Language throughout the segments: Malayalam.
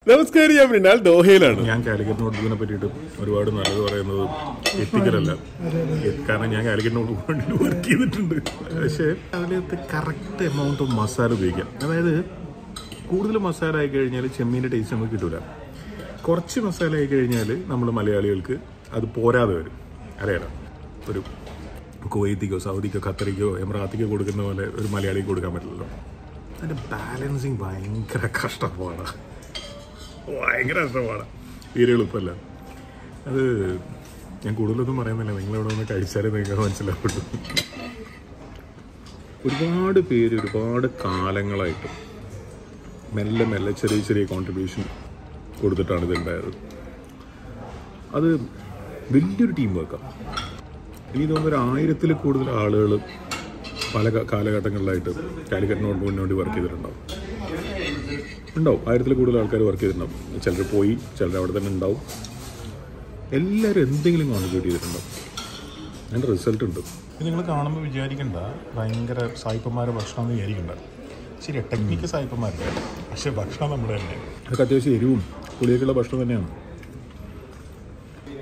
നമസ്കാരം, ഞാൻ മൃണാൽ ദോഹയിലാണ്. ഞാൻ കാലിക്കറ്റ് നോട്ട്ബുക്കിനെ പറ്റിയിട്ട് ഒരുപാട് നല്ലത് പറയുന്നത് എത്തിക്കലല്ല, കാരണം ഞാൻ കാലിക്കറ്റ് നോട്ട്ബുക്ക് വേണ്ടി വർക്ക് ചെയ്തിട്ടുണ്ട്. പക്ഷേ അതിനകത്ത് കറക്റ്റ് എമൗണ്ട് ഓഫ് മസാല ഉപയോഗിക്കാം. അതായത് കൂടുതൽ മസാല ആയി കഴിഞ്ഞാൽ ചെമ്മീൻ്റെ ടേസ്റ്റ് നമുക്ക് കിട്ടില്ല. കുറച്ച് മസാല ആയി കഴിഞ്ഞാൽ നമ്മൾ മലയാളികൾക്ക് അത് പോരാതെ വരും. അറിയാലോ, ഒരു കുവൈത്തിക്കോ സൗദിക്കോ ഖത്തറിക്കോ എമിറാത്തിക്കോ കൊടുക്കുന്ന പോലെ ഒരു മലയാളിക്ക് കൊടുക്കാൻ പറ്റില്ലല്ലോ. അതിൻ്റെ ബാലൻസിങ് ഭയങ്കര കഷ്ടപ്പാടാണ്, ഭയങ്കര കഷ്ടപ്പാടാണ്. തീരെ എളുപ്പമല്ല. അത് ഞാൻ കൂടുതലൊന്നും പറയുന്നില്ല, നിങ്ങളിവിടെ ഒന്ന് കഴിച്ചാലേ നിങ്ങൾക്ക് മനസ്സിലാപ്പെട്ടു. ഒരുപാട് പേര് ഒരുപാട് കാലങ്ങളായിട്ട് മെല്ലെ മെല്ലെ ചെറിയ ചെറിയ കോൺട്രിബ്യൂഷൻ കൊടുത്തിട്ടാണ് ഇതുണ്ടായത്. അത് വലിയൊരു ടീം വർക്കാണ്. എനിക്ക് തോന്നുന്നു 1000-ൽ കൂടുതൽ ആളുകൾ പല കാലഘട്ടങ്ങളിലായിട്ട് കാലിക്കറ്റ് നോട്ട്ബുക്കിന് വേണ്ടി വർക്ക് ചെയ്തിട്ടുണ്ടാവും. 1000-ൽ കൂടുതൽ ആൾക്കാർ വർക്ക് ചെയ്തിട്ടുണ്ടാവും. ചിലർ പോയി, ചിലർ അവിടെ തന്നെ ഉണ്ടാവും. എല്ലാവരും എന്തെങ്കിലും കോൺട്രിബ്യൂട്ട് ചെയ്തിട്ടുണ്ടാവും. അതിൻ്റെ റിസൾട്ട് ഉണ്ട്. നിങ്ങൾ കാണുമ്പോൾ വിചാരിക്കണ്ട ഭയങ്കര സായിപ്പന്മാരെ ഭക്ഷണം എന്ന് വിചാരിക്കണ്ട. ശരി, ടെക്നിക്ക് സായിപ്പന്മാരുടെ, പക്ഷേ ഭക്ഷണം നമ്മുടെ തന്നെ. അതൊക്കെ അത്യാവശ്യം എരിവും പുളിയൊക്കെയുള്ള ഭക്ഷണം തന്നെയാണ്.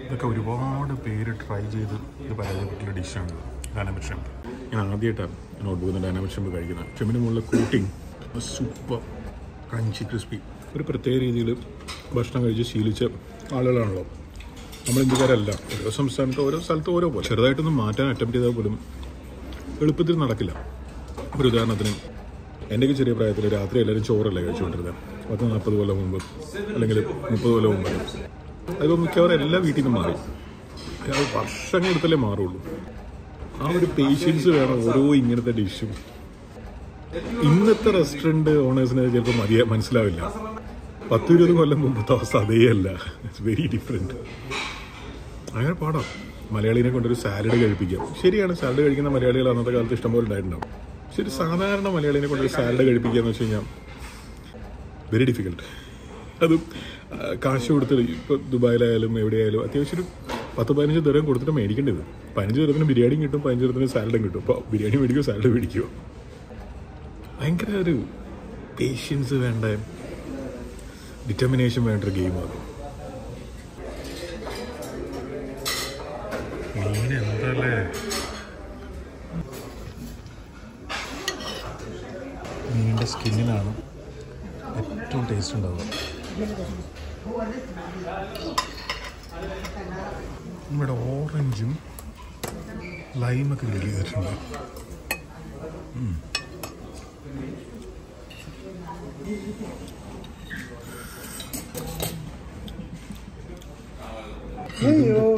ഇതൊക്കെ ഒരുപാട് പേര് ട്രൈ ചെയ്ത് ഇത് പരാജയപ്പെട്ടുള്ള ഡിഷാണ് ഡൈനാമിക് ഷ്രിംപ്. ഞാൻ ആദ്യമായിട്ടാണ് നോട്ട്ബുക്കിൽ ഡൈനാമിക് ഷ്രിംപ് കഴിക്കുന്നത്. ഷ്രിമ്പിന് മുകളിൽ കോട്ടിങ് സൂപ്പർ ക്രഞ്ചി ക്രിസ്പി. ഒരു പ്രത്യേക രീതിയിൽ ഭക്ഷണം കഴിച്ച് ശീലിച്ച ആളുകളാണല്ലോ നമ്മൾ, ഇന്ത്യക്കാരല്ല. ഓരോ സംസ്ഥാനത്ത് ഓരോ സ്ഥലത്ത് ഓരോ പോലെ. ചെറുതായിട്ടൊന്നും മാറ്റാൻ അറ്റംപ്റ്റ് ചെയ്താൽ പോലും എളുപ്പത്തിൽ നടക്കില്ല. ഒരു ഉദാഹരണത്തിന്, എൻ്റെയൊക്കെ ചെറിയ പ്രായത്തിൽ രാത്രി എല്ലാവരും ചോറല്ലേ കഴിച്ചുകൊണ്ടിരുന്നത്. 40 കൊല്ലം മുമ്പ് അല്ലെങ്കിൽ 30 കൊല്ലം മുമ്പ്. അതിപ്പോൾ മിക്കവാറും എല്ലാ വീട്ടിൽ നിന്നും മാറി. അത് വർഷങ്ങളെടുത്തല്ലേ മാറുള്ളൂ. ആ ഒരു പേഷ്യൻസ് വേണം ഓരോ ഇങ്ങനത്തെ ഡിഷും. ഇന്നത്തെ റെസ്റ്റോറൻറ്റ് ഓണേഴ്സിന് ചിലപ്പോൾ മനസ്സിലാവില്ല. 10-20 കൊല്ലം മുമ്പത്തെ അവസ്ഥ അതേയല്ല. It's very different. അങ്ങനെ പാടാം മലയാളീനെ കൊണ്ടൊരു സാലഡ് കഴിപ്പിക്കാം. ശരിയാണ്, സാലഡ് കഴിക്കുന്ന മലയാളികൾ അന്നത്തെ കാലത്ത് ഇഷ്ടംപോലെ ഉണ്ടായിട്ടുണ്ടാവും. പക്ഷെ ഒരു സാധാരണ മലയാളീനെ കൊണ്ടൊരു സാലഡ് കഴിപ്പിക്കുക എന്ന് വെച്ച് കഴിഞ്ഞാൽ വെരി ഡിഫിക്കൽട്ട്. അതും കാശ് കൊടുത്ത് ഇപ്പോൾ ദുബായിലായാലും എവിടെയായാലും അത്യാവശ്യം ഒരു 10-15 ദിർഹം കൊടുത്തിട്ട് മേടിക്കേണ്ടത്. 15 ദിർഹത്തിന് ബിരിയാണിയും കിട്ടും, 15 ദിർഹത്തിന് സാലഡും കിട്ടും. അപ്പോൾ ബിരിയാണി മേടിക്കുമോ സാലഡ് മേടിക്കുമോ? ഭയങ്കര ഒരു പേഷ്യൻസ് വേണ്ട, ഡിറ്റർമിനേഷൻ വേണ്ട ഒരു ഗെയിമാണ്. മീൻ എന്തല്ലേ, മീനിൻ്റെ സ്കിന്നിനാണ് ഏറ്റവും ടേസ്റ്റ് ഉണ്ടാവുക. ഇവിടെ ഓറഞ്ചും ലൈമൊക്കെ ഗ്രിൽ ചെയ്തിട്ടുണ്ട്.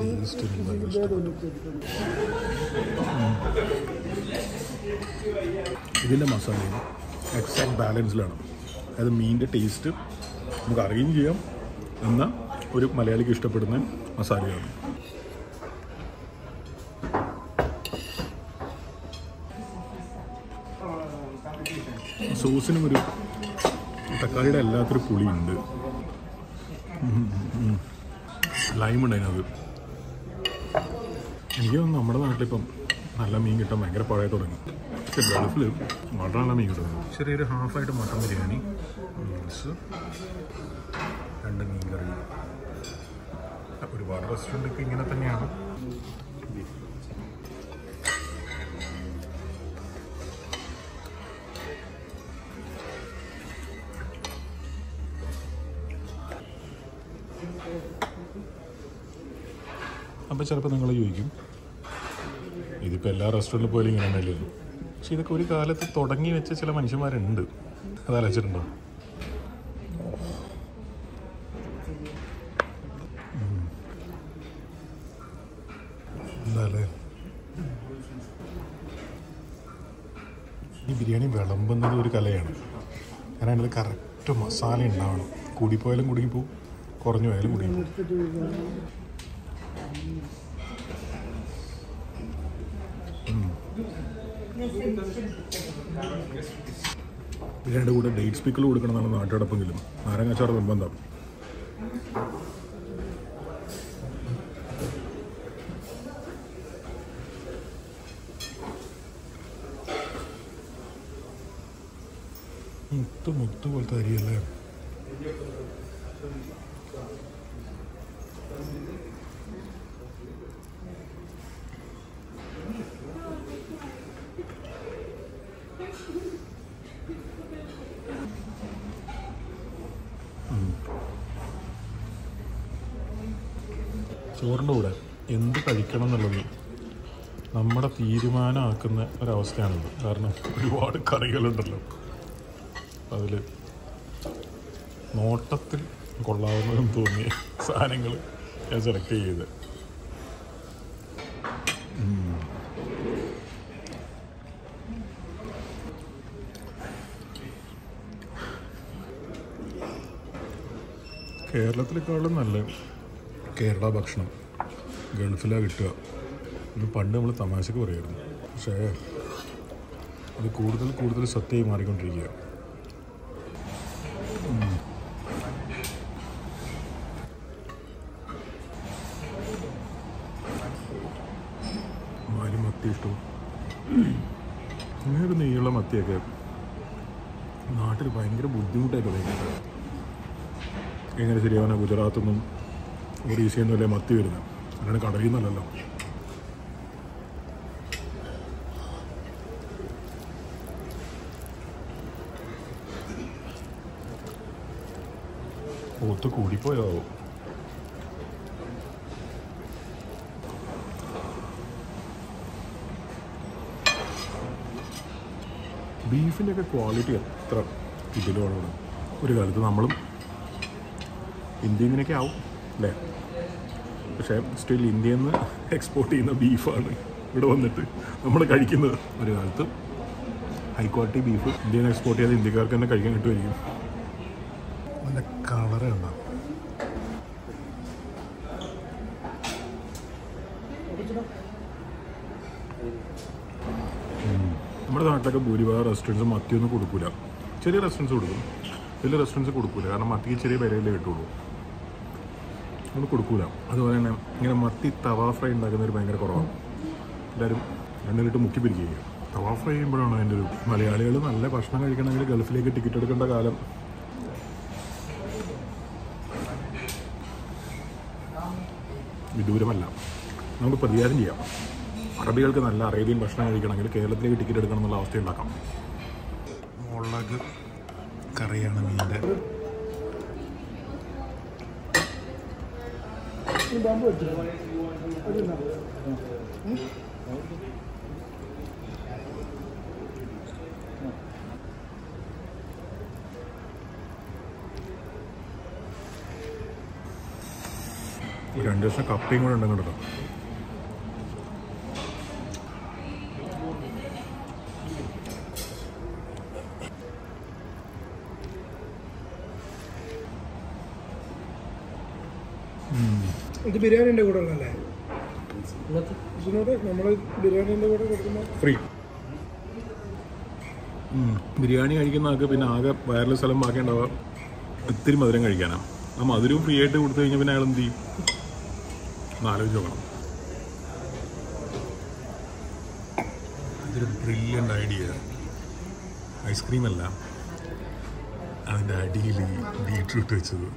ടേസ്റ്റ് എനിക്ക് ഭയങ്കര ഇഷ്ടപ്പെട്ടു. ഇതിൻ്റെ മസാലയും എക്സാക്ട് ബാലൻസിലാണ്. അതായത് മീനിൻ്റെ ടേസ്റ്റ് നമുക്ക് അറിയുകയും ചെയ്യാം, എന്നാൽ ഒരു മലയാളിക്ക് ഇഷ്ടപ്പെടുന്ന മസാലയാണ്. സോസിനും ഒരു തക്കാളിയുടെ എല്ലാത്തൊരു പുളിയുണ്ട്, ലൈമുണ്ട് അതിനകത്ത്. എനിക്ക് തോന്നുന്നു നമ്മുടെ നാട്ടിലിപ്പം നല്ല മീൻ കിട്ടാൻ ഭയങ്കര പാടായിട്ട് തുടങ്ങി. പക്ഷെ ഗൾഫിൽ വളരെ നല്ല മീൻ കിട്ടുന്നു. ചെറിയൊരു ഹാഫായിട്ട് മട്ടൻ ബിരിയാണി, മീൽസ്, 2 മീൻ കറി. ഒരുപാട് റെസ്റ്റോറൻറ്റൊക്കെ ഇങ്ങനെ തന്നെയാണ്. അപ്പോൾ ചിലപ്പോൾ നിങ്ങൾ ചോദിക്കും, ഇതിപ്പോൾ എല്ലാ റെസ്റ്റോറൻറ്റിൽ പോലും ഇങ്ങനെ തന്നെയല്ലേ? പക്ഷെ ഇതൊക്കെ ഒരു കാലത്ത് തുടങ്ങി വെച്ച ചില മനുഷ്യന്മാരുണ്ട്. അതാലോചിച്ചിട്ടുണ്ടോ? എന്താല്ലേ ഈ ബിരിയാണി വിളമ്പുന്നത് ഒരു കലയാണ്. കാരണം അതിൽ കറക്റ്റ് മസാല ഉണ്ടാവണം. കൂടിപ്പോയാലും കുടുങ്ങിപ്പോവും, കുറഞ്ഞു പോയാലും കുടുങ്ങിപ്പോവും. ബിരിയാണിയുടെ കൂടെ ഡേറ്റ്സ് പിക്കിൾ കൊടുക്കണമെന്നാണ് നാട്ടടപ്പെങ്കിലും നാരങ്ങാച്ചാറ് നിർബന്ധം. മുത്ത് പോലത്തെ അരിയല്ലേ. ചോറിൻ്റെ കൂടെ എന്ത് കഴിക്കണം എന്നുള്ളത് നമ്മുടെ തീരുമാനമാക്കുന്ന ഒരവസ്ഥയാണിത്. കാരണം ഒരുപാട് കറികളുണ്ടല്ലോ. അതിൽ നോട്ടത്തിൽ കൊള്ളാവുന്നതെന്ന് തോന്നിയ സാധനങ്ങൾ ഞാൻ സെലക്ട് ചെയ്ത്. കേരളത്തിലേക്കാളും നല്ല കേരള ഭക്ഷണം ഗൾഫിലാണ് കിട്ടുക. ഇത് പണ്ട് നമ്മൾ തമാശക്ക് പറയുമായിരുന്നു. പക്ഷേ അത് കൂടുതൽ കൂടുതൽ സത്യമായി മാറിക്കൊണ്ടിരിക്കുക. മത്തി ഇഷ്ടവും ഇങ്ങനെ ഒരു നെയ്യുള്ള മത്തിയൊക്കെ നാട്ടിൽ ഭയങ്കര ബുദ്ധിമുട്ടായിട്ട് തുടങ്ങിയിട്ടുണ്ട്. എങ്ങനെ ശരിയാവുന്ന ഗുജറാത്തിൽ നിന്നും ഒറീസയിൽ നിന്നല്ലേ മത്തി വരുന്നത്, അങ്ങനെ കടയിൽ നിന്നല്ലല്ലോ. ഒത്ത് കൂടിപ്പോയാവോ. ബീഫിൻ്റെയൊക്കെ ക്വാളിറ്റി എത്ര ഇതിലാണ്. ഒരു കാലത്ത് നമ്മളും ഇന്ത്യ ഇങ്ങനെയൊക്കെ ആവും അല്ലേ? പക്ഷേ സ്റ്റിൽ ഇന്ത്യയിൽ നിന്ന് എക്സ്പോർട്ട് ചെയ്യുന്ന ബീഫാണ് ഇവിടെ വന്നിട്ട് നമ്മൾ കഴിക്കുന്നത്. ഒരു കാലത്ത് ഹൈ ക്വാളിറ്റി ബീഫ് ഇന്ത്യയിൽ നിന്ന് എക്സ്പോർട്ട് ചെയ്ത് ഇന്ത്യക്കാർക്ക് തന്നെ കഴിക്കാൻ കിട്ടുമായിരിക്കും. നല്ല കളറ് കണ്ടാ. നമ്മുടെ നാട്ടിലൊക്കെ ഭൂരിഭാഗം റെസ്റ്റോറൻറ്റ്സ് മത്തിയൊന്നും കൊടുക്കില്ല. ചെറിയ റെസ്റ്റോറൻറ്റ്സ് കൊടുക്കും, വലിയ റെസ്റ്റോറൻറ്റ്സ് കൊടുക്കില്ല. കാരണം മത്തിക്ക് ചെറിയ വിലയിലേ കിട്ടുള്ളൂ, അത് കൊടുക്കൂല. അതുപോലെ തന്നെ ഇങ്ങനെ മത്തി തവ ഫ്രൈ ഉണ്ടാക്കുന്നൊരു ഭയങ്കര കുറവാണ്. എല്ലാവരും എണ്ണയിലിട്ട് മുക്കി പിരിക്കുക. തവ ഫ്രൈ ചെയ്യുമ്പോഴാണ് അതിൻ്റെ ഒരു മലയാളികൾ നല്ല ഭക്ഷണം കഴിക്കണമെങ്കിൽ ഗൾഫിലേക്ക് ടിക്കറ്റ് എടുക്കേണ്ട കാലം വിദൂരമല്ല. നമുക്ക് പ്രതികാരം ചെയ്യാം. അറബികൾക്ക് നല്ല അറേബ്യൻ ഭക്ഷണം കഴിക്കണമെങ്കിൽ കേരളത്തിലേക്ക് ടിക്കറ്റ് എടുക്കണം എന്നുള്ള അവസ്ഥ ഉണ്ടാക്കാം. മുളക് കറിയാണ് മീൻ്റെ. രണ്ട് ദിവസം കപ്പയും കൂടെ ഉണ്ടെങ്കിൽ കേട്ടോ. ഇത് ബിരിയാണിൻ്റെ കൂടെ ഉള്ളതല്ലേ? ഇതിനോട് നമ്മൾ ബിരിയാണീൻ്റെ കൂടെ കൊടുക്കുന്ന ഫ്രീ. ബിരിയാണി കഴിക്കുന്ന ആൾക്ക് പിന്നെ ആകെ വയറിലെ സ്ഥലം ബാക്കിയുണ്ടാവുക ഇത്തിരി മധുരം കഴിക്കാനാണ്. ആ മധുരവും ഫ്രീ ആയിട്ട് കൊടുത്തു കഴിഞ്ഞാൽ പിന്നെ അയാൾ എന്ത് ചെയ്യും ഒന്ന് ആലോചിച്ച് നോക്കണം. ഇതൊരു ബ്രില്യൻ്റ് ഐഡിയ. ഐസ്ക്രീമല്ല, അതിൻ്റെ അടിയിൽ ബീട്രൂട്ട് വെച്ചത്.